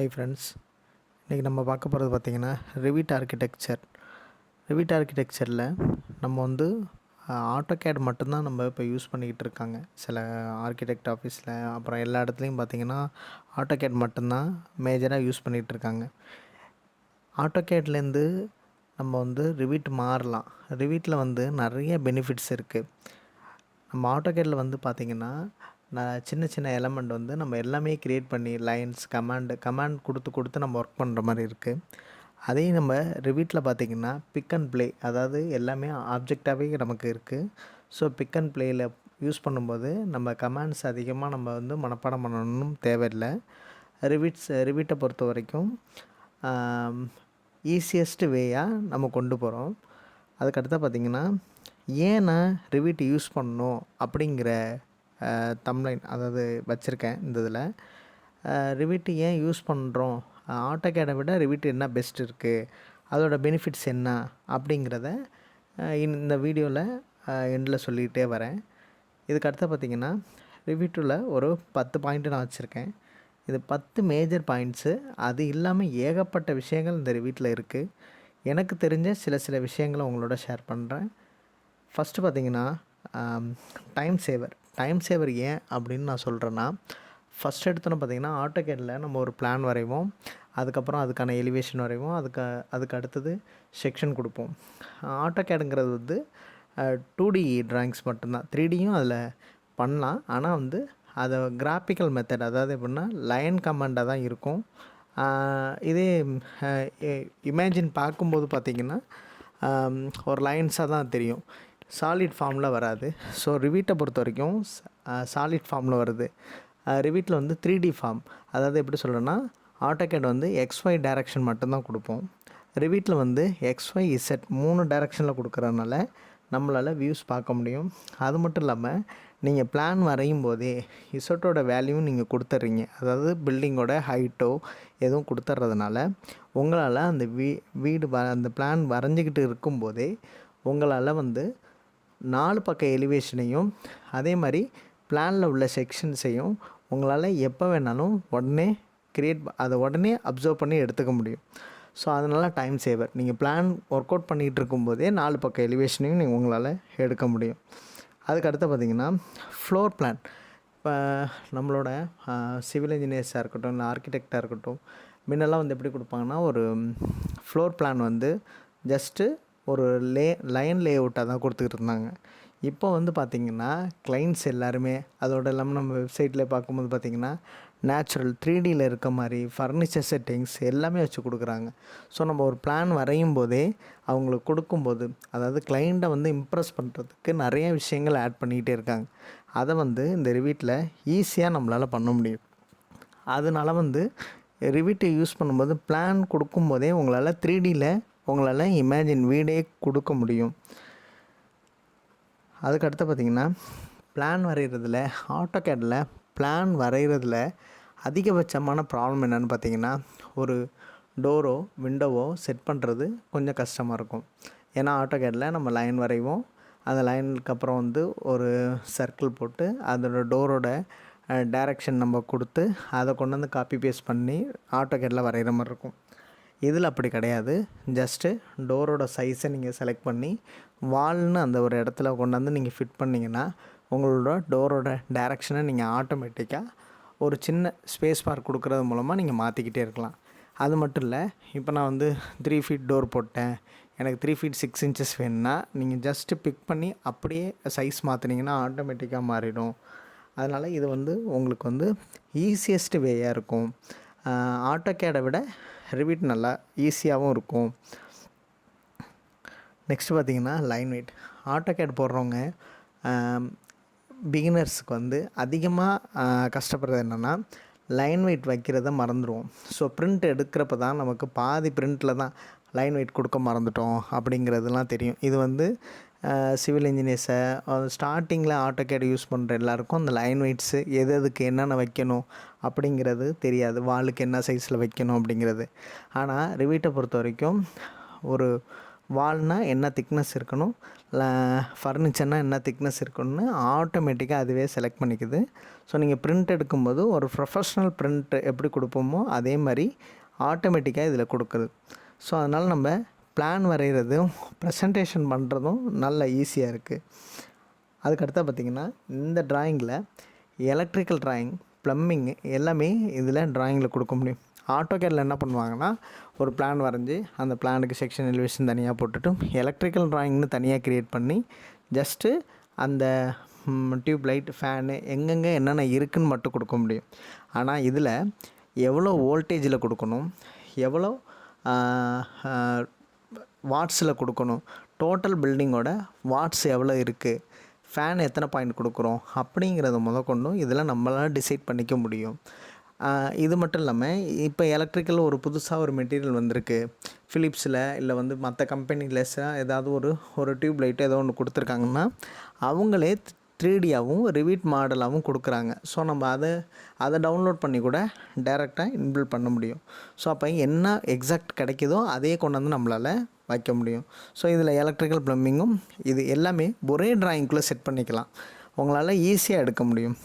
Hi friends, இன்றைக்கி நம்ம பார்க்க போகிறது பார்த்திங்கன்னா ரிவிட் ஆர்கிடெக்சர். ரிவிட் ஆர்கிடெக்சரில் நம்ம வந்து ஆட்டோகேட் மட்டும்தான் நம்ம இப்போ யூஸ் பண்ணிக்கிட்டு இருக்காங்க. சில ஆர்கிடெக்ட் ஆஃபீஸில் அப்புறம் எல்லா இடத்துலையும் பார்த்திங்கன்னா ஆட்டோகேட் மட்டும்தான் மேஜராக யூஸ் பண்ணிகிட்ருக்காங்க. ஆட்டோகேட்லேருந்து நம்ம வந்து ரிவிட் மாறலாம். ரிவிட்டில் வந்து நிறைய பெனிஃபிட்ஸ் இருக்குது. நம்ம ஆட்டோகேட்டில் வந்து பார்த்திங்கன்னா சின்ன சின்ன எலமெண்ட் வந்து நம்ம எல்லாமே க்ரியேட் பண்ணி லைன்ஸ் கமாண்ட் கொடுத்து நம்ம ஒர்க் பண்ணுற மாதிரி இருக்குது. அதையும் நம்ம ரிவிட்டில் பார்த்திங்கன்னா பிக் அண்ட் ப்ளே, அதாவது எல்லாமே ஆப்ஜெக்டாகவே நமக்கு இருக்குது. ஸோ பிக் அண்ட் ப்ளேயில் யூஸ் பண்ணும்போது நம்ம கமாண்ட்ஸ் அதிகமாக நம்ம வந்து மனப்பாடம் பண்ணணும் தேவையில்லை. ரிவிட்டை பொறுத்த வரைக்கும் ஈஸியஸ்ட் வேயாக நம்ம கொண்டு போகிறோம். அதுக்கடுத்து பார்த்திங்கன்னா ஏன் நான் ரிவிட் யூஸ் பண்ணணும் அப்படிங்கிற தம்ப்லைன் அதாவது வச்சுருக்கேன். இந்த இதில் ரிவிட் ஏன் யூஸ் பண்ணுறோம், ஆட்டோகேடை விட ரிவிட் என்ன பெஸ்ட் இருக்குது, அதோட பெனிஃபிட்ஸ் என்ன அப்படிங்கிறத இந்த வீடியோவில் எண்டில் சொல்லிகிட்டே வரேன். இதுக்கடுத்து பார்த்திங்கன்னா ரிவிட்டில் ஒரு 10 பாயிண்ட்டு நான் வச்சுருக்கேன். இது 10 மேஜர் பாயிண்ட்ஸு. அது இல்லாமல் ஏகப்பட்ட விஷயங்கள் இந்த ரிவிட்டில் இருக்குது. எனக்கு தெரிஞ்ச சில விஷயங்களை உங்களோட ஷேர் பண்ணுறேன். ஃபஸ்ட்டு பார்த்திங்கன்னா டைம் சேவர் ஏன் அப்படின்னு நான் சொல்கிறேன்னா, ஃபஸ்ட் எடுத்தோன்னு பார்த்திங்கன்னா ஆட்டோகேடில் நம்ம ஒரு பிளான் வரைவோம், அதுக்கப்புறம் அதுக்கான எலிவேஷன் வரைவோம், அதுக்கு அடுத்தது செக்ஷன் கொடுப்போம். ஆட்டோகேடுங்கிறது வந்து 2D ட்ராயிங்ஸ் மட்டும்தான். 3Dயும் அதில் பண்ணலாம், ஆனால் வந்து அதை கிராஃபிக்கல் மெத்தட், அதாவது எப்படின்னா லைன் கமாண்டாக தான் இருக்கும். இதே இமேஜின் பார்க்கும்போது பார்த்திங்கன்னா ஒரு லைன்ஸாக தான் தெரியும், சாலிட் ஃபார்மில் வராது. ஸோ ரிவிட்டை பொறுத்த வரைக்கும் சாலிட் ஃபார்மில் வருது. ரிவிட்டில் வந்து 3D ஃபார்ம், அதாவது எப்படி சொல்கிறேன்னா ஆட்டோகேட் வந்து XY டைரக்ஷன் மட்டும்தான் கொடுப்போம். ரிவிட்டில் வந்து XY Z 3 டைரக்ஷனில் கொடுக்குறதுனால நம்மளால் வியூஸ் பார்க்க முடியும். அது மட்டும் இல்லாமல் நீங்கள் பிளான் வரையும் போதே இசட்டோட வேல்யூவும் நீங்கள் கொடுத்துட்றீங்க, அதாவது பில்டிங்கோட ஹைட்டோ எதுவும் கொடுத்துட்றதுனால உங்களால் அந்த வீடு அந்த பிளான் வரைஞ்சிக்கிட்டு இருக்கும்போதே உங்களால் வந்து 4 பக்க எலிவேஷனையும் அதே மாதிரி பிளானில் உள்ள செக்ஷன்ஸையும் உங்களால் எப்போ வேணாலும் அதை உடனே அப்சர்வ் பண்ணி எடுத்துக்க முடியும். ஸோ அதனால் டைம் சேவர். நீங்கள் பிளான் ஒர்க் அவுட் பண்ணிகிட்டு இருக்கும்போதே 4 பக்க எலிவேஷனையும் நீங்கள் உங்களால் எடுக்க முடியும். அதுக்கடுத்து பார்த்திங்கன்னா ஃப்ளோர் பிளான். இப்போ நம்மளோட சிவில் இன்ஜினியர்ஸாக இருக்கட்டும், இல்லை ஆர்கிடெக்டாக இருக்கட்டும், முன்னெல்லாம் வந்து எப்படி கொடுப்பாங்கன்னா ஒரு ஃப்ளோர் பிளான் வந்து ஜஸ்ட்டு ஒரு லைன் லே அவுட்டாக தான் கொடுத்துக்கிட்டு இருந்தாங்க. இப்போ வந்து பார்த்திங்கன்னா கிளைண்ட்ஸ் எல்லாருமே அதோட இல்லாமல் நம்ம வெப்சைட்டில் பார்க்கும்போது பார்த்திங்கன்னா நேச்சுரல் 3Dயில் இருக்க மாதிரி ஃபர்னிச்சர் செட்டிங்ஸ் எல்லாமே வச்சு கொடுக்குறாங்க. ஸோ நம்ம ஒரு பிளான் வரையும் போதே அவங்களுக்கு கொடுக்கும்போது, அதாவது கிளைண்ட்டை வந்து இம்ப்ரெஸ் பண்ணுறதுக்கு நிறைய விஷயங்கள் ஆட் பண்ணிக்கிட்டே இருக்காங்க. அதை வந்து இந்த ரிவிட்டில் ஈஸியாக நம்மளால் பண்ண முடியும். அதனால் வந்து ரிவிட்டை யூஸ் பண்ணும்போது பிளான் கொடுக்கும்போதே உங்களால் 3Dயில் உங்களால் இமேஜின் வீடே கொடுக்க முடியும். அதுக்கடுத்து பார்த்திங்கன்னா பிளான் வரைகிறதுல, ஆட்டோகேடில் பிளான் வரைகிறதுல அதிகபட்சமான ப்ராப்ளம் என்னென்னு பார்த்திங்கன்னா, ஒரு டோரோ விண்டோவோ செட் பண்ணுறது கொஞ்சம் கஷ்டமாக இருக்கும். ஏன்னா ஆட்டோகேடில் நம்ம லைன் வரைவோம், அந்த லைனுக்கு அப்புறம் வந்து ஒரு சர்க்கிள் போட்டு அதோட டோரோட டைரக்ஷன் நம்ம கொடுத்து அதை கொண்டு வந்து காப்பி பேஸ்ட் பண்ணி ஆட்டோகேடில் வரைகிற மாதிரி இருக்கும். இதில் அப்படி கிடையாது. ஜஸ்ட்டு டோரோட சைஸை நீங்கள் செலக்ட் பண்ணி வால்னு அந்த ஒரு இடத்துல கொண்டாந்து நீங்கள் ஃபிட் பண்ணிங்கன்னா உங்களோட டோரோட டைரக்ஷனை நீங்கள் ஆட்டோமேட்டிக்காக ஒரு சின்ன ஸ்பேஸ் பார் கொடுக்குறது மூலமாக நீங்கள் மாற்றிக்கிட்டே இருக்கலாம். அது மட்டும் இல்லை, இப்போ நான் வந்து 3 ஃபீட் டோர் போட்டேன், எனக்கு 3 ஃபீட் 6 இன்ச்சஸ் வேணும்னா நீங்கள் ஜஸ்ட்டு பிக் பண்ணி அப்படியே சைஸ் மாற்றினீங்கன்னா ஆட்டோமேட்டிக்காக மாறிடும். அதனால் இது வந்து உங்களுக்கு வந்து ஈஸியஸ்ட் வேயாக இருக்கும். ஆட்டோகேடை விட ரிவிட் நல்லா ஈஸியாகவும் இருக்கும். நெக்ஸ்ட்டு பார்த்திங்கன்னா லைன் வெயிட். ஆட்டோகேட் போடுறவங்க பிகினர்ஸுக்கு வந்து அதிகமாக கஷ்டப்படுறது என்னென்னா லைன் வெயிட் வைக்கிறத மறந்துடுவோம். ஸோ பிரிண்ட் எடுக்கிறப்ப தான் நமக்கு பாதி பிரிண்ட்டில் தான் லைன் வெயிட் கொடுக்க மறந்துட்டோம் அப்படிங்கிறதுலாம் தெரியும். இது வந்து சிவில் இன்ஜினியர்ஸை ஸ்டார்டிங்கில் ஆட்டோகேட் யூஸ் பண்ணுற எல்லாேருக்கும் அந்த லைன் வெயிட்ஸு எதுக்கு என்னென்ன வைக்கணும் அப்படிங்கிறது தெரியாது, வாலுக்கு என்ன சைஸில் வைக்கணும் அப்படிங்கிறது. ஆனால் ரிவிட்டை பொறுத்த வரைக்கும் ஒரு வால்னால் என்ன திக்னஸ் இருக்கணும், ஃபர்னிச்சர்னால் என்ன திக்னஸ் இருக்கணும்னு ஆட்டோமேட்டிக்காக அதுவே செலக்ட் பண்ணிக்குது. ஸோ நீங்கள் பிரிண்ட் எடுக்கும்போது ஒரு ப்ரொஃபஷ்னல் பிரிண்ட் எப்படி கொடுப்போமோ அதே மாதிரி ஆட்டோமேட்டிக்காக இதில் கொடுக்குது. ஸோ அதனால் நம்ம பிளான் வரைகிறதும் ப்ரெசன்டேஷன் பண்ணுறதும் நல்ல ஈஸியாக இருக்குது. அதுக்கடுத்து பார்த்திங்கன்னா இந்த ட்ராயிங்கில் எலக்ட்ரிக்கல் ட்ராயிங், ப்ளம்பிங் எல்லாமே இதில் ட்ராயிங்கில் கொடுக்க முடியும். ஆட்டோகேடில் என்ன பண்ணுவாங்கன்னா ஒரு பிளான் வரைஞ்சி அந்த பிளானுக்கு செக்ஷன் எலிவேஷன் தனியாக போட்டுட்டு எலக்ட்ரிக்கல் ட்ராயிங்னு தனியாக க்ரியேட் பண்ணி ஜஸ்ட்டு அந்த டியூப் லைட், ஃபேனு எங்கெங்கே என்னென்ன இருக்குதுன்னு மட்டும் கொடுக்க முடியும். ஆனால் இதில் எவ்வளோ வோல்டேஜில் கொடுக்கணும், எவ்வளோ வாட்ஸில் கொடுக்கணும், டோட்டல் பில்டிங்கோட வாட்ஸ் எவ்வளோ இருக்குது, ஃபேன் எத்தனை பாயிண்ட் கொடுக்குறோம் அப்படிங்கிறத முதற்கொண்டும் இதில் நம்மளால் டிசைட் பண்ணிக்க முடியும். இது மட்டும் இல்லாமல் இப்போ எலக்ட்ரிக்கல் ஒரு புதுசாக ஒரு மெட்டீரியல் வந்திருக்கு, ஃபிலிப்ஸில் இல்லை வந்து மற்ற கம்பெனியில் ஏதாவது ஒரு டியூப் லைட்டு ஏதோ ஒன்று கொடுத்துருக்காங்கன்னா அவங்களே 3Dயாகவும் ரிவிட் மாடலாகவும் கொடுக்குறாங்க. ஸோ நம்ம அதை டவுன்லோட் பண்ணி கூட டைரெக்டாக இன்பில்ட் பண்ண முடியும். ஸோ அப்போ என்ன எக்ஸாக்ட் கிடைக்குதோ அதையே கொண்டு வந்து நம்மளால் வைக்க முடியும். ஸோ இதில் எலக்ட்ரிக்கல் ப்ளம்பிங்கும் இது எல்லாமே ஒரே ட்ராயிங்குள்ளே செட் பண்ணிக்கலாம், உங்களால் ஈஸியாக எடுக்க முடியும்.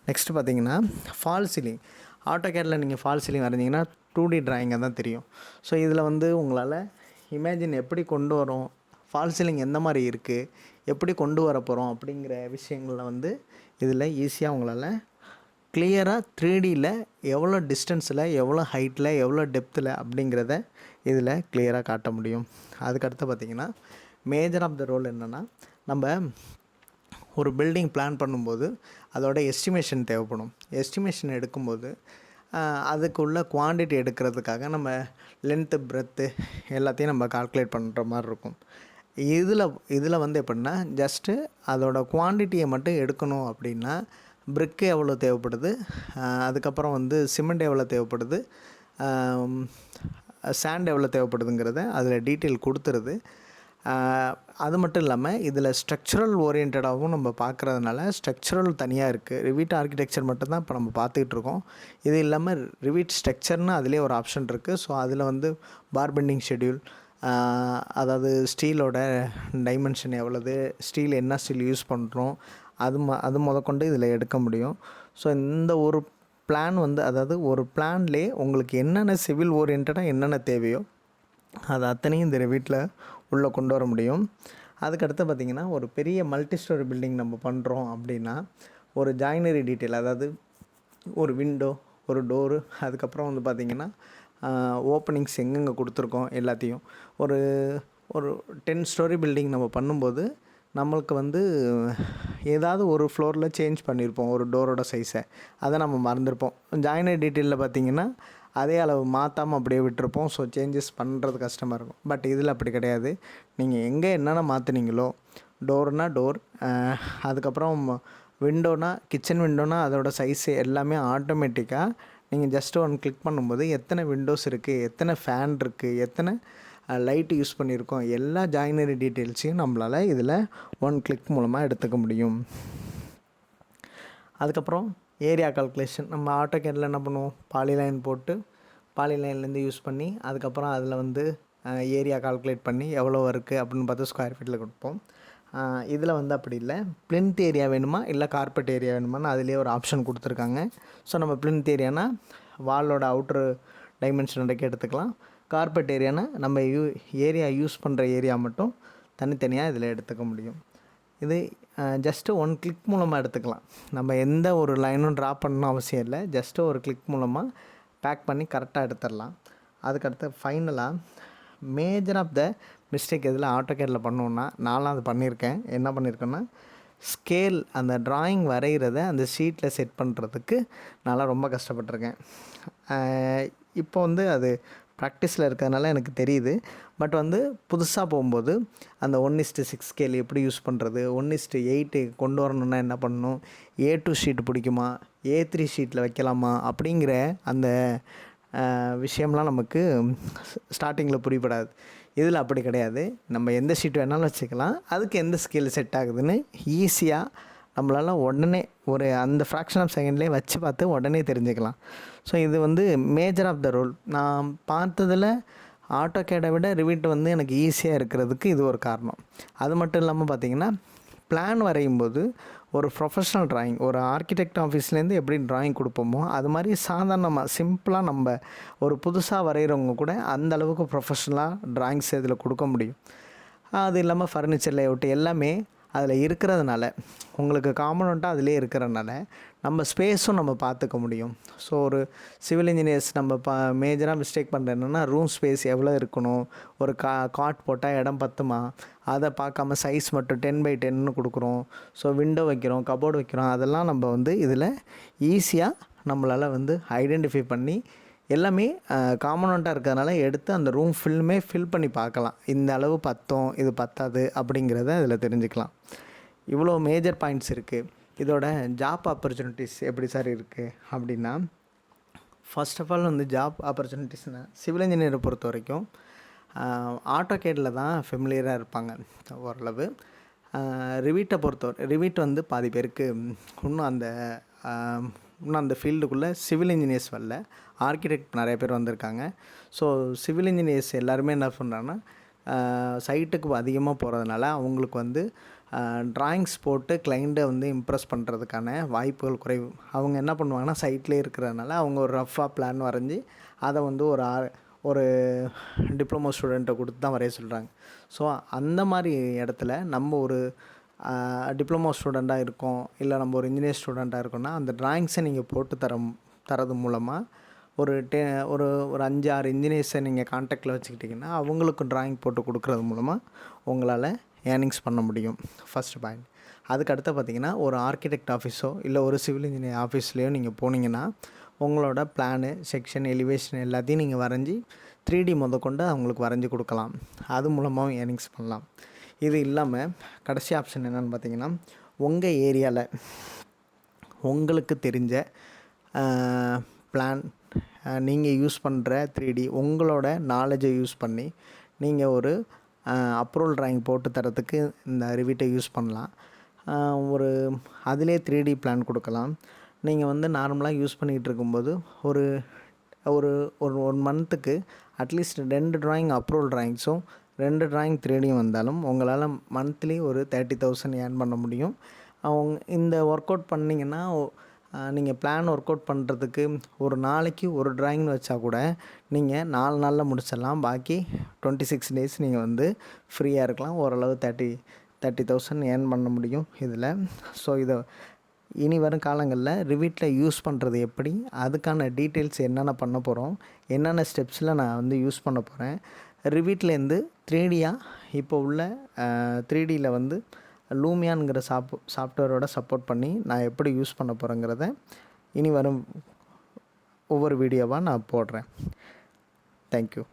நெக்ஸ்ட்டு பார்த்திங்கன்னா ஃபால் சீலிங். ஆட்டோகேடில் நீங்கள் ஃபால் சீலிங் வரைஞ்சிங்கன்னா 2D ட்ராயிங்காக தான் தெரியும். ஸோ இதில் வந்து உங்களால் இமேஜின் எப்படி கொண்டு வரோம், ஃபால் சீலிங் எந்த மாதிரி இருக்குது, எப்படி கொண்டு வர போகிறோம் அப்படிங்கிற விஷயங்களில் வந்து இதில் ஈஸியாக உங்களால் கிளியராக 3Dயில் எவ்வளோ டிஸ்டன்ஸில், எவ்வளோ ஹைட்டில், எவ்வளோ டெப்த்தில் அப்படிங்கிறத இதில் கிளியராக காட்ட முடியும். அதுக்கடுத்து பார்த்திங்கன்னா மேஜர் ஆஃப் த ரோல் என்னென்னா, நம்ம ஒரு பில்டிங் பிளான் பண்ணும்போது அதோட எஸ்டிமேஷன் தேவைப்படும். எஸ்டிமேஷன் எடுக்கும்போது அதுக்குள்ள குவான்டிட்டி எடுக்கிறதுக்காக நம்ம லென்த்து, பிரெத்து எல்லாத்தையும் நம்ம கால்குலேட் பண்ணுற மாதிரி இருக்கும். இதில் வந்து எப்படின்னா ஜஸ்ட்டு அதோட குவான்டிட்டியை மட்டும் எடுக்கணும் அப்படின்னா பிரிக்கு எவ்வளோ தேவைப்படுது, அதுக்கப்புறம் வந்து சிமெண்ட் எவ்வளோ தேவைப்படுது, சாண்ட் எவ்வளோ தேவைப்படுதுங்கிறத அதில் டீட்டெயில் கொடுத்துருது. அது மட்டும் இல்லாமல் இதில் ஸ்ட்ரக்சரல் ஓரியன்டாகவும் நம்ம பார்க்குறதுனால ஸ்ட்ரக்சரல் தனியாக இருக்குது. ரிவிட் ஆர்கிடெக்சர் மட்டும்தான் இப்போ நம்ம பார்த்துக்கிட்டு இருக்கோம். இது இல்லாமல் ரிவிட் ஸ்ட்ரக்சர்னு அதிலே ஒரு ஆப்ஷன் இருக்குது. ஸோ அதில் வந்து பார் பெண்டிங் ஷெட்யூல், அதாவது ஸ்டீலோட டைமென்ஷன் எவ்வளவு, ஸ்டீல் என்ன ஸ்டீல் யூஸ் பண்ணுறோம், அது முதற்கொண்டு இதில் எடுக்க முடியும். ஸோ இந்த ஒரு பிளான் வந்து, அதாவது ஒரு பிளான்லேயே உங்களுக்கு என்னென்ன சிவில் ஓரியன்டாக என்னென்ன தேவையோ அது அத்தனையும் இந்த ரிவிட்டில் உள்ளே கொண்டு வர முடியும். அதுக்கடுத்து பார்த்திங்கன்னா ஒரு பெரிய மல்டி ஸ்டோரி பில்டிங் நம்ம பண்ணுறோம் அப்படின்னா ஒரு ஜாயினரி டீட்டெயில், அதாவது ஒரு விண்டோ, ஒரு டோரு, அதுக்கப்புறம் வந்து பார்த்திங்கன்னா ஓப்பனிங்ஸ் எங்கெங்கே கொடுத்துருக்கோம் எல்லாத்தையும் ஒரு 10 ஸ்டோரி பில்டிங் நம்ம பண்ணும்போது நம்மளுக்கு வந்து ஏதாவது ஒரு ஃப்ளோரில் சேஞ்ச் பண்ணியிருப்போம் ஒரு டோரோட சைஸை, அதை நம்ம மறந்துருப்போம். ஜாயினரி டீட்டெயிலில் பார்த்திங்கன்னா அதே அளவு மாற்றாமல் அப்படியே விட்டுருப்போம். ஸோ சேஞ்சஸ் பண்ணுறது கஷ்டமாக இருக்கும். பட் இதில் அப்படி கிடையாது. நீங்கள் எங்கே என்னென்ன மாற்றினீங்களோ, டோர்னால் டோர், அதுக்கப்புறம் விண்டோனா கிச்சன் விண்டோனா அதோட சைஸு எல்லாமே ஆட்டோமேட்டிக்காக நீங்கள் ஜஸ்ட்டு ஒன் கிளிக் பண்ணும்போது எத்தனை விண்டோஸ் இருக்குது, எத்தனை ஃபேன் இருக்குது, எத்தனை லைட்டு யூஸ் பண்ணியிருக்கோம், எல்லா ஜாயினரி டீட்டெயில்ஸையும் நம்மளால் இதில் ஒன் கிளிக் மூலமாக எடுத்துக்க முடியும். அதுக்கப்புறம் ஏரியா கால்குலேஷன். நம்ம ஆட்டோகேடில் என்ன பண்ணுவோம், பாலிலைன் போட்டு பாலிலைன்லேருந்து யூஸ் பண்ணி அதுக்கப்புறம் அதில் வந்து ஏரியா கால்குலேட் பண்ணி எவ்வளோ இருக்குது அப்படின்னு பார்த்து ஸ்கொயர் ஃபீட்டில் கொடுப்போம். இதில் வந்து அப்படி இல்லை, பிளின்த் ஏரியா வேணுமா இல்லை கார்பெட் ஏரியா வேணுமான்னு அதிலே ஒரு ஆப்ஷன் கொடுத்துருக்காங்க. ஸோ நம்ம பிளின்த் ஏரியானா வாலோட அவுட்ரு டைமென்ஷன் வரைக்கும் எடுத்துக்கலாம். கார்பெட் ஏரியானா நம்ம ஏரியா யூஸ் பண்ணுற ஏரியா மட்டும் தனித்தனியாக இதில் எடுத்துக்க முடியும். இது ஜஸ்ட்டு ஒன் கிளிக் மூலமாக எடுத்துக்கலாம். நம்ம எந்த ஒரு லைனும் ட்ரா பண்ணணும் அவசியம் இல்லை. ஜஸ்ட்டு ஒரு கிளிக் மூலமாக பேக் பண்ணி கரெக்டாக எடுத்துடலாம். அதுக்கடுத்து ஃபைனலாக மேஜர் ஆஃப் த மிஸ்டேக் இதில் ஆட்டோகேடில் பண்ணோன்னா, நான்லாம் அது பண்ணியிருக்கேன். என்ன பண்ணியிருக்கேன்னா, ஸ்கேல் அந்த ட்ராயிங் வரைகிறத அந்த ஷீட்டில் செட் பண்ணுறதுக்கு நான்லாம் ரொம்ப கஷ்டப்பட்டிருக்கேன். இப்போ வந்து அது ப்ராக்டிஸில் இருக்கிறதுனால எனக்கு தெரியுது. பட் வந்து புதுசாக போகும்போது அந்த 1:6 ஸ்கேல் எப்படி யூஸ் பண்ணுறது, 1:8 கொண்டு வரணுன்னா என்ன பண்ணணும், A2 ஷீட் பிடிக்குமா, A3 ஷீட்டில் வைக்கலாமா அப்படிங்கிற அந்த விஷயம்லாம் நமக்கு ஸ்டார்டிங்கில் புரியப்படாது. இதில் அப்படி கிடையாது. நம்ம எந்த ஷீட் வேணாலும் வச்சுக்கலாம். அதுக்கு எந்த ஸ்கேல் செட் ஆகுதுன்னு ஈஸியாக நம்மளால் உடனே ஒரு அந்த ஃப்ராக்ஷன் ஆஃப் செகண்ட்லேயே வச்சு பார்த்து உடனே தெரிஞ்சுக்கலாம். ஸோ இது வந்து மேஜர் ஆஃப் த ரோல். நான் பார்த்ததில் ஆட்டோகேடை விட ரிவிட் வந்து எனக்கு ஈஸியாக இருக்கிறதுக்கு இது ஒரு காரணம். அது மட்டும் இல்லாமல் பார்த்திங்கன்னா, பிளான் வரையும்போது ஒரு ப்ரொஃபஷ்னல் ட்ராயிங், ஒரு ஆர்கிடெக்ட் ஆஃபீஸ்லேருந்து எப்படி ட்ராயிங் கொடுப்போமோ அது மாதிரி சாதாரணமாக சிம்பிளாக நம்ம ஒரு புதுசாக வரைகிறவங்க கூட அந்த அளவுக்கு ப்ரொஃபஷ்னலாக ட்ராயிங்ஸ் இதில் கொடுக்க முடியும். அது இல்லாமல் ஃபர்னிச்சர் லேஅவுட் எல்லாமே அதில் இருக்கிறதுனால, உங்களுக்கு காம்பனண்ட்டாக அதிலே இருக்கிறனால நம்ம ஸ்பேஸும் நம்ம பார்த்துக்க முடியும். ஸோ ஒரு சிவில் இன்ஜினியர்ஸ் நம்ம மேஜராக மிஸ்டேக் பண்ணுறது என்னென்னா, ரூம் ஸ்பேஸ் எவ்வளோ இருக்கணும், ஒரு காட் போட்டால் இடம் பத்துமா, அதை பார்க்காம சைஸ் மட்டும் 10x10ன்னு கொடுக்குறோம். ஸோ விண்டோ வைக்கிறோம், கபோர்டு வைக்கிறோம், அதெல்லாம் நம்ம வந்து இதில் ஈஸியாக நம்மளால் வந்து ஐடென்டிஃபை பண்ணி எல்லாமே காம்பனண்ட்டாக இருக்கிறதுனால எடுத்து அந்த ரூம் ஃபில் பண்ணி பார்க்கலாம். இந்த அளவு பத்தும், இது பத்தாது அப்படிங்கிறத அதில் தெரிஞ்சுக்கலாம். இவ்வளோ மேஜர் பாயிண்ட்ஸ் இருக்குது. இதோட ஜாப் ஆப்பர்ச்சுனிட்டிஸ் எப்படி சார் இருக்குது அப்படின்னா, ஃபர்ஸ்ட் ஆஃப் ஆல் வந்து ஜாப் ஆப்பர்ச்சுனிட்டிஸ்னால் சிவில் இன்ஜினியரை பொறுத்த வரைக்கும் ஆட்டோகேடில் தான் ஃபெமிலியராக இருப்பாங்க ஓரளவு. ரிவிட் வந்து பாதி பேருக்கு இன்னும் அந்த ஃபீல்டுக்குள்ளே சிவில் இன்ஜினியர்ஸ் வரல, ஆர்கிடெக்ட் நிறைய பேர் வந்திருக்காங்க. ஸோ சிவில் இன்ஜினியர்ஸ் எல்லாருமே என்ன பண்ணுறாங்கன்னா, சைட்டுக்கு அதிகமாக போகிறதுனால அவங்களுக்கு வந்து ட்ராயிங்ஸ் போட்டு கிளைண்ட்டை வந்து இம்ப்ரெஸ் பண்ணுறதுக்கான வாய்ப்புகள் குறைவு. அவங்க என்ன பண்ணுவாங்கன்னா, சைட்லேயே இருக்கிறதுனால அவங்க ஒரு ரஃப்பாக பிளான் வரைஞ்சி அதை வந்து ஒரு டிப்ளமோ ஸ்டூடெண்ட்டை கொடுத்து தான் வரைய சொல்கிறாங்க. ஸோ அந்த மாதிரி இடத்துல நம்ம ஒரு டிப்ளமோ ஸ்டூடெண்ட்டாக இருக்கோம், இல்லை நம்ம ஒரு இன்ஜினியர் ஸ்டூடெண்ட்டாக இருக்கோம்னா, அந்த ட்ராயிங்ஸை நீங்கள் போட்டு தரது மூலமாக ஒரு 5-6 இன்ஜினியர்ஸை நீங்கள் கான்டாக்டில் வச்சுக்கிட்டிங்கன்னா அவங்களுக்கு ட்ராயிங் போட்டு கொடுக்குறது மூலமாக உங்களால் ஏர்னிங்ஸ் பண்ண முடியும். First point. அதுக்கடுத்து பார்த்திங்கன்னா, ஒரு ஆர்கிடெக்ட் ஆஃபீஸோ இல்லை ஒரு சிவில் இன்ஜினியர் ஆஃபீஸ்லேயோ நீங்கள் போனீங்கன்னா உங்களோட பிளானு, செக்ஷன், எலிவேஷன் எல்லாத்தையும் நீங்கள் வரைஞ்சி 3D முதற்கொண்டு அவங்களுக்கு வரைஞ்சி கொடுக்கலாம். அது மூலமாகவும் ஏர்னிங்ஸ் பண்ணலாம். இது இல்லாமல் கடைசி ஆப்ஷன் என்னென்னு பார்த்திங்கன்னா, உங்கள் ஏரியாவில் உங்களுக்கு தெரிஞ்ச பிளான், நீங்கள் யூஸ் பண்ணுற 3D உங்களோட நாலேஜை யூஸ் பண்ணி நீங்கள் ஒரு அப்ரூவல் ட்ராயிங் போட்டு தரத்துக்கு இந்த ரிவிட்டை யூஸ் பண்ணலாம். அதிலே 3D பிளான் கொடுக்கலாம். நீங்கள் வந்து நார்மலாக யூஸ் பண்ணிகிட்டு இருக்கும்போது ஒரு ஒரு ஒரு 1 மந்த்துக்கு அட்லீஸ்ட் 2 ட்ராயிங் அப்ரூவல் ட்ராயிங்ஸும் 2 ட்ராயிங் 3Dயும் வந்தாலும் உங்களால் மந்த்லி ஒரு 30,000 ஏர்ன் பண்ண முடியும். இந்த ஒர்க் அவுட் பண்ணிங்கன்னா, நீங்கள் பிளான் ஒர்க் அவுட் பண்ணுறதுக்கு ஒரு நாளைக்கு ஒரு ட்ராயிங்னு வச்சா கூட நீங்கள் 4 நாளில் முடிச்சிடலாம். பாக்கி 26 டேஸ் நீங்கள் வந்து ஃப்ரீயாக இருக்கலாம். ஓரளவு 30,000 ஏர்ன் பண்ண முடியும் இதில். ஸோ இதை இனி வரும் காலங்களில் ரிவிட்டில் யூஸ் பண்ணுறது எப்படி, அதுக்கான டீட்டெயில்ஸ் என்னென்ன பண்ண போகிறோம், என்னென்ன ஸ்டெப்ஸில் நான் வந்து யூஸ் பண்ண போகிறேன், ரிவிட்லேருந்து 3Dயாக இப்போ உள்ள 3Dயில் வந்து லூமியான்ங்கிற சாஃப்ட்வேரோட சப்போர்ட் பண்ணி நான் எப்படி யூஸ் பண்ண போகிறேங்கிறத இனி வரும் ஒவ்வொரு வீடியோவாக நான் போடுறேன். தேங்க்யூ.